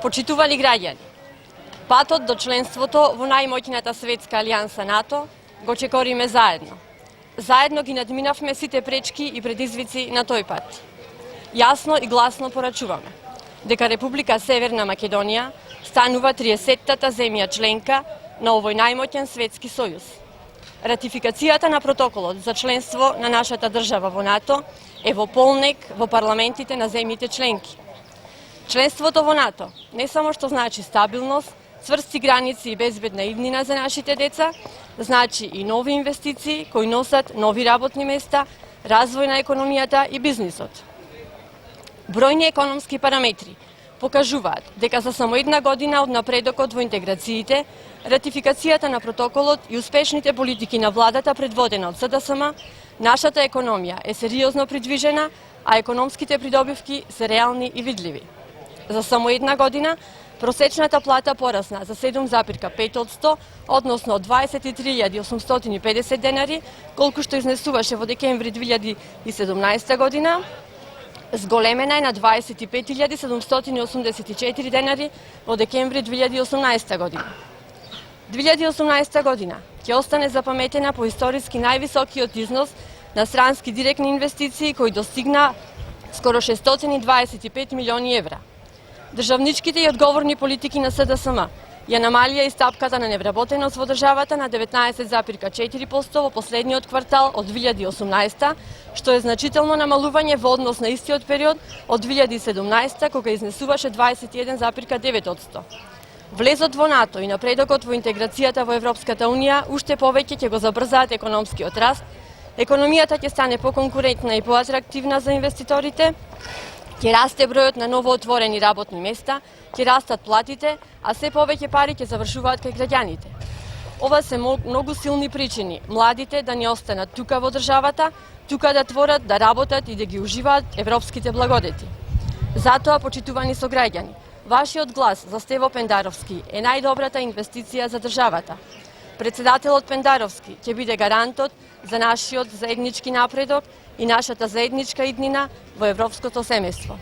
Почитувани граѓани, патот до членството во најмоќната светска алијанса НАТО го чекориме заедно. Заедно ги надминавме сите пречки и предизвици на тој пат. Јасно и гласно порачуваме дека Република Северна Македонија станува 30-тата земја членка на овој најмоќен светски сојуз. Ратификацијата на протоколот за членство на нашата држава во НАТО е во полнек во парламентите на земјите членки. Членството во НАТО не само што значи стабилност, цврсти граници и безбедна иднина за нашите деца, значи и нови инвестиции кои носат нови работни места, развој на економијата и бизнисот. Бројни економски параметри покажуваат дека за само една година од напредокот во интеграциите, ратификацијата на протоколот и успешните политики на владата предводена од СДСМ, нашата економија е сериозно придвижена, а економските придобивки се реални и видливи. За само една година просечната плата порасна за 7,5%, односно 23.850 денари, колку што изнесуваше во декември 2017 година, зголемена е на 25.784 денари во декември 2018 година. 2018 година ќе остане запаметена по историски највисокиот износ на странски директни инвестиции кои достигна скоро 625 милиони евра. Државничките и одговорни политики на СДСМ ја намалија и стапката на невработеност во државата на 19,4% во последниот квартал од 2018, што е значително намалување во однос на истиот период од 2017, кога изнесуваше 21,9%. Влезот во НАТО и напредокот во интеграцијата во Европската Унија уште повеќе ќе го забрзаат економскиот раст, економијата ќе стане поконкурентна и поатрактивна за инвеститорите, ќе расте бројот на новоотворени работни места, ќе растат платите, а се повеќе пари ќе завршуваат кај граѓаните. Ова се многу силни причини младите да не останат тука во државата, тука да творат, да работат и да ги уживаат европските благодети. Затоа, почитувани сограѓани, вашиот глас за Стево Пендаровски е најдобрата инвестиција за државата. Председателот Пендаровски ќе биде гарантот за нашиот заеднички напредок и нашата заедничка иднина во европското семејство.